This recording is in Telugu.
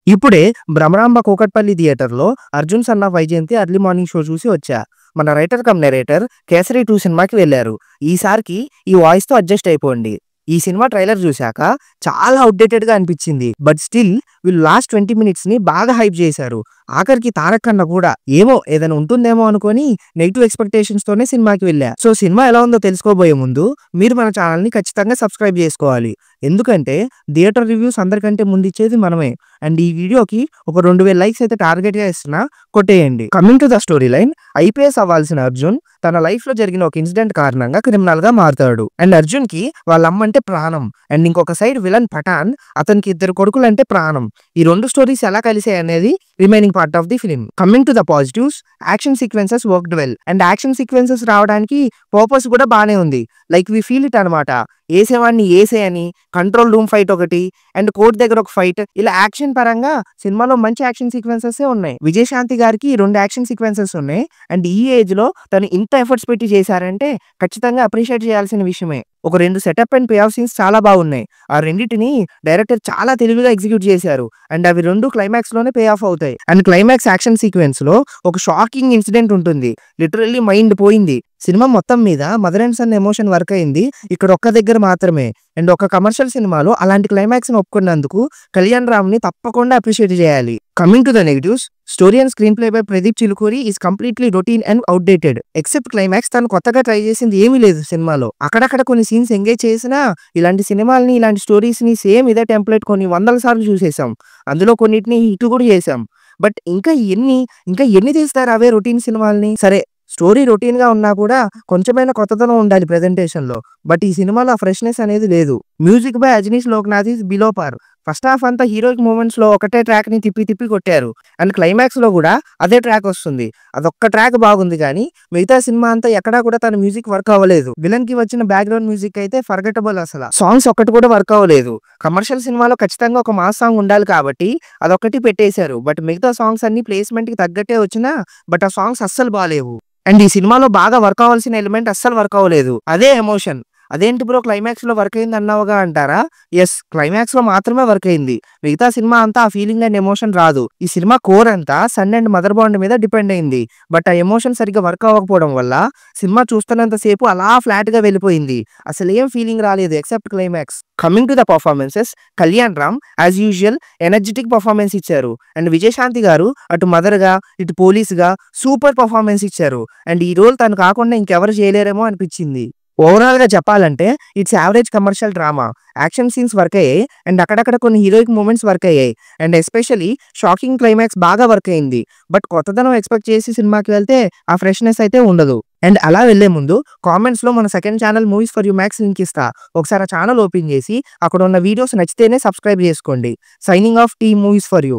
ఇప్పుడే భ్రమరాంబ కూకట్పల్లి థియేటర్‌లో 'Arjun son of Vyjayanthi' early morning show చూసి వచ్చా. మన రైటర్ కమ్ నరేటర్ 'కేసరి 2' సినిమాకి వెళ్లారు. ఈసారికి ఈ వాయిస్‌తో అడ్జస్ట్ అయిపోండి. ఈ సినిమా ట్రైలర్ చూశాక చాలా ఔట్‌డేటెడ్‌గా అనిపించింది. బట్ స్టిల్ వీళ్ళు లాస్ట్ 20 మినిట్స్‌ని బాగా హైప్ చేశారు. ఆఖరికి తారక్ అన్న కూడా ఏమో ఏదైనా ఉంటుందేమో అనుకోని నెగెటివ్ ఎక్స్‌పెక్టేషన్స్‌తోనే సినిమాకి వెళ్ళా. సో సినిమా ఎలా ఉందో తెలుసుకోబోయే ముందు మీరు మన ఛానల్‌ని ఖచ్చితంగా సబ్స్క్రైబ్ చేసుకోవాలి. ఎందుకంటే థియేటర్ రివ్యూస్ అందరికంటే ముందు ఇచ్చేది మనమే. అండ్ ఈ వీడియోకి ఒక 2000 లైక్స్ అయితే టార్గెట్‌గా ఇస్తున్నా, కొట్టేయండి. Coming to the story line, IPS అవ్వాల్సిన అర్జున్ తన లైఫ్‌లో జరిగిన ఒక ఇన్సిడెంట్ కారణంగా క్రిమినల్‌గా మారుతాడు. అండ్ అర్జున్‌కి వాళ్ళ అమ్మ అంటే ప్రాణం. అండ్ ఇంకొక సైడ్ విలన్ పఠాన్, అతనికి 2 కొడుకులంటే ప్రాణం. ఈ 2 స్టోరీస్ ఎలా కలిసాయి అనేది remaining part of the film. Coming to the positives, action sequences worked well. And action sequences రావడానికి పర్పస్ కూడా బానే ఉంది. లైక్ వి ఫీల్ ఇట్ అనమాట. ఏసేవాడిని ఏసే అని, కంట్రోల్ రూమ్ ఫైట్ ఒకటి, అండ్ కోర్ట్ దగ్గర ఒక ఫైట్, ఇలా యాక్షన్ పరంగా సినిమాలో మంచి యాక్షన్ సీక్వెన్సెస్ ఉన్నాయి. విజయశాంతి గారికి 2 యాక్షన్ సీక్వెన్సెస్ ఉన్నాయి. అండ్ ఈ ఏజ్ లో తను ఇంత ఎఫర్ట్స్ పెట్టి చేశారంటే ఖచ్చితంగా అప్రిషియేట్ చేయాల్సిన విషయమే. ఒక 2 setup and pay of scenes చాలా బాగున్నాయి. ఆ రెండిటిని డైరెక్టర్ చాలా తెలివిగా ఎగ్జిక్యూట్ చేశారు. అండ్ అవి 2 క్లైమాక్స్ లోనే పే ఆఫ్ అవుతాయి. అండ్ క్లైమాక్స్ యాక్షన్ సీక్వెన్స్ లో ఒక షాకింగ్ ఇన్సిడెంట్ ఉంటుంది. లిటరల్లీ మైండ్ పోయింది. సినిమా మొత్తం మీద mother and son emotion work అయింది ఇక్కడ ఒక్క దగ్గర మాత్రమే. అండ్ ఒక కమర్షియల్ సినిమాలో అలాంటి క్లైమాక్స్ ని ఒప్పుకున్నందుకు కళ్యాణ్ రామ్ ని తప్పకుండా అప్రిషియేట్ చేయాలి. Coming to the negatives, story and screen play by Pradeep Chilukuri is completely routine and outdated. Except climax తను కొత్తగా ట్రై చేసింది ఏమీ లేదు సినిమాలో. అక్కడక్కడ కొన్ని సీన్స్ ఎంగేజ్ చేసినా ఇలాంటి సినిమాల్ని, ఇలాంటి స్టోరీస్ ని సేమ్ ఇదే టెంప్లెట్ కొన్ని వందల సార్లు చూసేసాం. అందులో కొన్నిటిని హిట్ కూడా చేసాం. బట్ ఇంకా ఎన్ని తీస్తారు అవే రొటీన్ సినిమాల్ని? సరే, స్టోరీ రొటీన్ గా ఉన్నా కూడా కొంచెమైనా కొత్తదనం ఉండాలి ప్రెజెంటేషన్ లో. బట్ ఈ సినిమాలో ఆ ఫ్రెష్నెస్ అనేది లేదు. Music by Ajaneesh Loknath is below par. First half అంతా హీరోయిక్ మూమెంట్స్ లో ఒకటే ట్రాక్ ని తిప్పి కొట్టారు. అండ్ క్లైమాక్స్ లో కూడా అదే ట్రాక్ వస్తుంది. అదొక్క ట్రాక్ బాగుంది కానీ మిగతా సినిమా అంతా ఎక్కడా కూడా తన మ్యూజిక్ వర్క్ అవ్వలేదు. విలన్ కి వచ్చిన బ్యాక్గ్రౌండ్ మ్యూజిక్ అయితే ఫర్గెటబుల్. అసలు సాంగ్స్ ఒక్కటి కూడా వర్క్ అవ్వలేదు. కమర్షియల్ సినిమాలో ఖచ్చితంగా ఒక మాస్ సాంగ్ ఉండాలి కాబట్టి అదొక్కటి పెట్టేశారు. బట్ మిగతా సాంగ్స్ అన్ని ప్లేస్మెంట్ కి తగ్గట్టే వచ్చినా బట్ ఆ సాంగ్స్ అస్సలు బాలేవు. అండ్ ఈ సినిమాలో బాగా వర్క్ అవ్వాల్సిన ఎలిమెంట్ అస్సలు వర్క్ అవ్వలేదు, అదే ఎమోషన్. అదేంటి బ్రో క్లైమాక్స్ లో వర్క్ అయింది అన్నావుగా అంటారా? ఎస్, క్లైమాక్స్ లో మాత్రమే వర్క్ అయింది. మిగతా సినిమా అంతా ఆ ఫీలింగ్ అండ్ ఎమోషన్ రాదు. ఈ సినిమా కోర్ అంతా సన్ అండ్ మదర్ బాండ్ మీద డిపెండ్ అయింది. బట్ ఆ ఎమోషన్ సరిగ్గా వర్క్ అవ్వకపోవడం వల్ల సినిమా చూస్తున్నంత సేపు అలా ఫ్లాట్ గా వెళ్ళిపోయింది. అసలు ఏం ఫీలింగ్ రాలేదు except climax. Coming to the performances, Kalyan Ram as usual energetic performance ఇచ్చారు. అండ్ విజయశాంతి గారు అటు మదర్ గా ఇటు పోలీస్ గా సూపర్ పర్ఫార్మెన్స్ ఇచ్చారు. అండ్ ఈ రోల్ తను కాకుండా ఇంకెవరు చేయలేరేమో అనిపించింది. ఓవరాల్ గా చెప్పాలంటే it's average commercial drama. Action scenes work అయ్యాయి అండ్ అక్కడక్కడ కొన్ని హీరోయిక్ మూమెంట్స్ వర్క్ అయ్యాయి. అండ్ ఎస్పెషల్లీ షాకింగ్ క్లైమాక్స్ బాగా వర్క్ అయింది. బట్ కొత్తదనం ఎక్స్పెక్ట్ చేసి సినిమాకి వెళ్తే ఆ ఫ్రెష్నెస్ అయితే ఉండదు. అండ్ అలా వెళ్లే ముందు కామెంట్స్ లో మన second channel movies for you max link ఇస్తా. ఒకసారి ఆ ఛానల్ ఓపెన్ చేసి అక్కడ ఉన్న వీడియోస్ నచ్చితేనే సబ్స్క్రైబ్ చేసుకోండి. Signing off team movies for you.